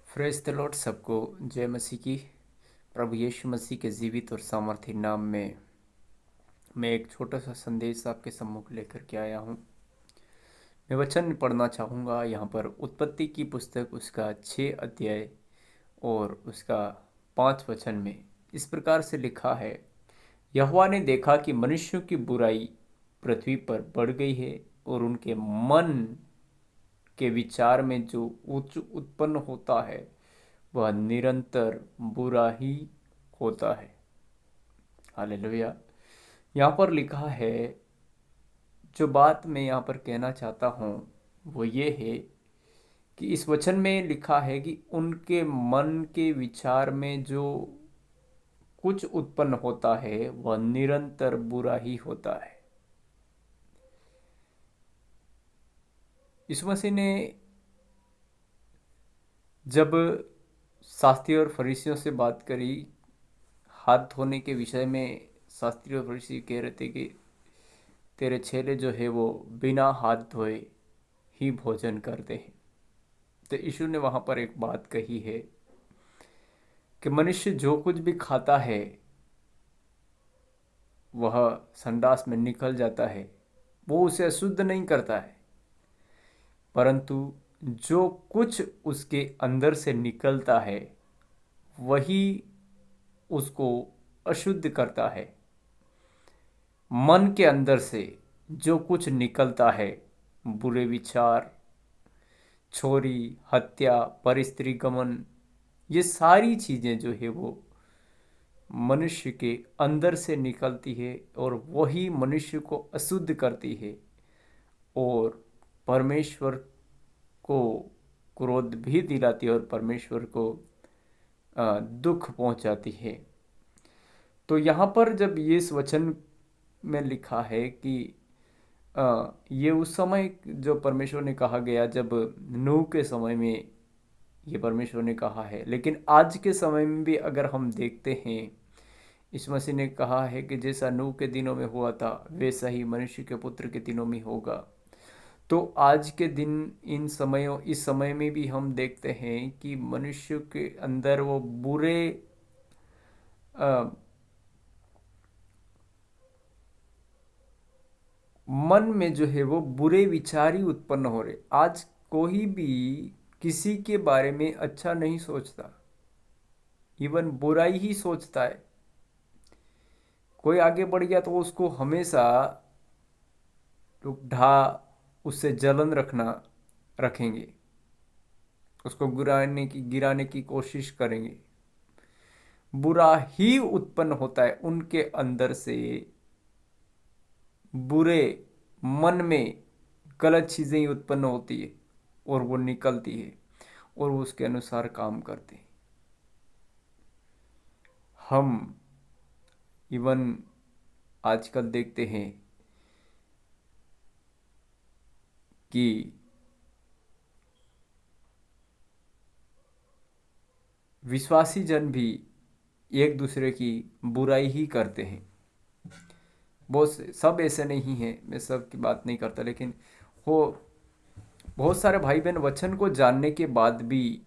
Praise the Lord. सबको जय मसीह की। प्रभु यीशु मसीह के जीवित और सामर्थी नाम में मैं एक छोटा सा संदेश आपके सम्मुख लेकर के आया हूँ। मैं वचन पढ़ना चाहूँगा यहाँ पर उत्पत्ति की पुस्तक उसका 6 अध्याय और उसका 5 वचन में इस प्रकार से लिखा है। यहोवा ने देखा कि मनुष्यों की बुराई पृथ्वी पर बढ़ गई है और उनके मन के विचार में जो उच्च उत्पन्न होता है वह निरंतर बुरा ही होता है। हालेलुया। यहाँ पर लिखा है, जो बात मैं यहाँ पर कहना चाहता हूँ वो ये है कि इस वचन में लिखा है कि उनके मन के विचार में जो कुछ उत्पन्न होता है वह निरंतर बुरा ही होता है। यीशु मसीह ने जब शास्त्री और फरीसियों से बात करी हाथ धोने के विषय में, शास्त्री और फरीसी कह रहे थे कि तेरे चेले जो है वो बिना हाथ धोए ही भोजन करते हैं। तो यीशु ने वहाँ पर एक बात कही है कि मनुष्य जो कुछ भी खाता है वह संडास में निकल जाता है, वो उसे अशुद्ध नहीं करता है, परंतु जो कुछ उसके अंदर से निकलता है वही उसको अशुद्ध करता है। मन के अंदर से जो कुछ निकलता है, बुरे विचार, चोरी, हत्या, परस्त्री गमन, ये सारी चीज़ें जो है वो मनुष्य के अंदर से निकलती है और वही मनुष्य को अशुद्ध करती है और परमेश्वर को क्रोध भी दिलाती है और परमेश्वर को दुख पहुंचाती है। तो यहाँ पर जब ये इस वचन में लिखा है कि ये उस समय जो परमेश्वर ने कहा गया जब नूह के समय में ये परमेश्वर ने कहा है, लेकिन आज के समय में भी अगर हम देखते हैं, इस मसीह ने कहा है कि जैसा नूह के दिनों में हुआ था वैसा ही मनुष्य के पुत्र के दिनों में होगा। तो आज के दिन इस समय में भी हम देखते हैं कि मनुष्य के अंदर वो बुरे मन में जो है वो बुरे विचार ही उत्पन्न हो रहे। आज कोई भी किसी के बारे में अच्छा नहीं सोचता, इवन बुराई ही सोचता है। कोई आगे बढ़ गया तो उसको हमेशा लोग उससे जलन रखेंगे, उसको गिराने की कोशिश करेंगे। बुरा ही उत्पन्न होता है उनके अंदर से। बुरे मन में गलत चीज़ें ही उत्पन्न होती है और वो निकलती है और वो उसके अनुसार काम करते हैं। हम इवन आजकल देखते हैं कि विश्वासी जन भी एक दूसरे की बुराई ही करते हैं। सब ऐसे नहीं हैं, मैं सब की बात नहीं करता, लेकिन वो बहुत सारे भाई बहन वचन को जानने के बाद भी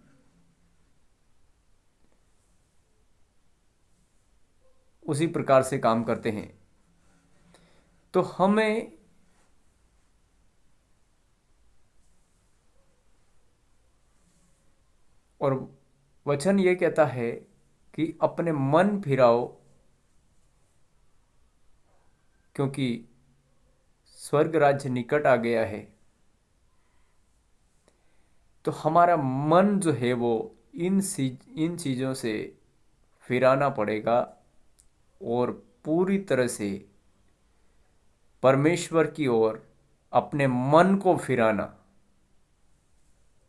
उसी प्रकार से काम करते हैं। तो हमें और वचन ये कहता है कि अपने मन फिराओ, क्योंकि स्वर्ग राज्य निकट आ गया है। तो हमारा मन जो है वो इन चीज़ों से फिराना पड़ेगा और पूरी तरह से परमेश्वर की ओर अपने मन को फिराना।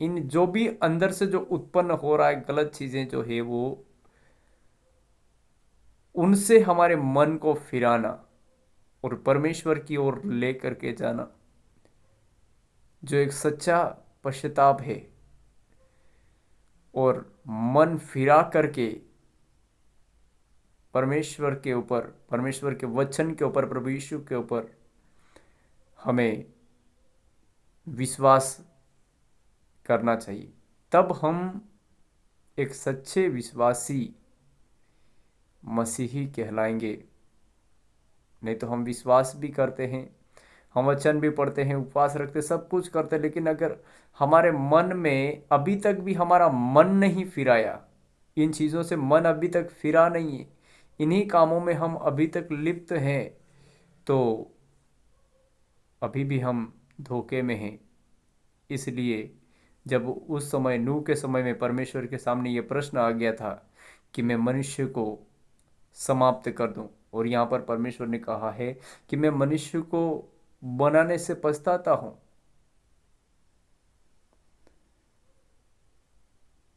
इन जो भी अंदर से जो उत्पन्न हो रहा है गलत चीज़ें जो है वो, उनसे हमारे मन को फिराना और परमेश्वर की ओर ले करके जाना, जो एक सच्चा पश्चाताप है। और मन फिरा करके परमेश्वर के ऊपर, परमेश्वर के वचन के ऊपर, प्रभु यीशु के ऊपर हमें विश्वास करना चाहिए। तब हम एक सच्चे विश्वासी मसीही कहलाएंगे। नहीं तो हम विश्वास भी करते हैं, हम वचन भी पढ़ते हैं, उपवास रखते, सब कुछ करते हैं, लेकिन अगर हमारे मन में अभी तक भी हमारा मन नहीं फिराया, इन चीज़ों से मन अभी तक फिरा नहीं है, इन्हीं कामों में हम अभी तक लिप्त हैं, तो अभी भी हम धोखे में हैं। इसलिए जब उस समय नूह के समय में परमेश्वर के सामने ये प्रश्न आ गया था कि मैं मनुष्य को समाप्त कर दूं, और यहाँ पर परमेश्वर ने कहा है कि मैं मनुष्य को बनाने से पछताता हूं,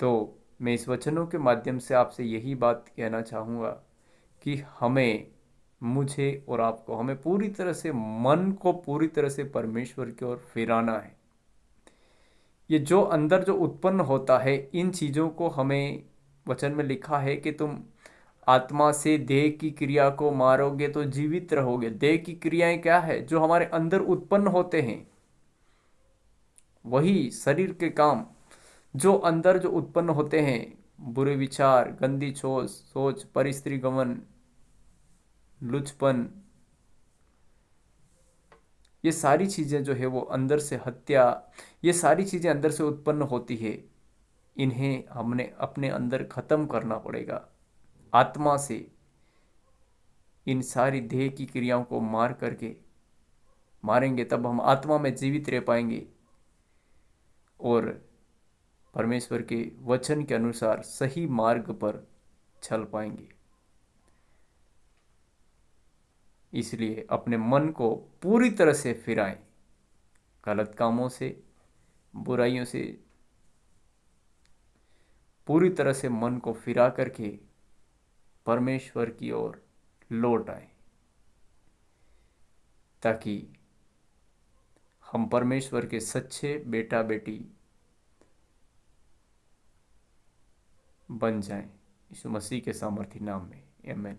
तो मैं इस वचनों के माध्यम से आपसे यही बात कहना चाहूँगा कि मुझे और आपको, हमें पूरी तरह से मन को पूरी तरह से परमेश्वर की ओर फिराना है। ये जो अंदर जो उत्पन्न होता है, इन चीज़ों को हमें वचन में लिखा है कि तुम आत्मा से देह की क्रिया को मारोगे तो जीवित रहोगे। देह की क्रियाएं क्या है? जो हमारे अंदर उत्पन्न होते हैं, वही शरीर के काम जो अंदर जो उत्पन्न होते हैं, बुरे विचार, गंदी सोच, परिस्त्री गमन, लुचपन, ये सारी चीज़ें जो है वो अंदर से, हत्या, ये सारी चीज़ें अंदर से उत्पन्न होती है। इन्हें हमने अपने अंदर खत्म करना पड़ेगा आत्मा से। इन सारी देह की क्रियाओं को मारेंगे तब हम आत्मा में जीवित रह पाएंगे और परमेश्वर के वचन के अनुसार सही मार्ग पर चल पाएंगे। इसलिए अपने मन को पूरी तरह से फिराएं, गलत कामों से, बुराइयों से पूरी तरह से मन को फिरा करके परमेश्वर की ओर लौट आए, ताकि हम परमेश्वर के सच्चे बेटा बेटी बन जाएं। यीशु मसीह के सामर्थी नाम में, आमीन।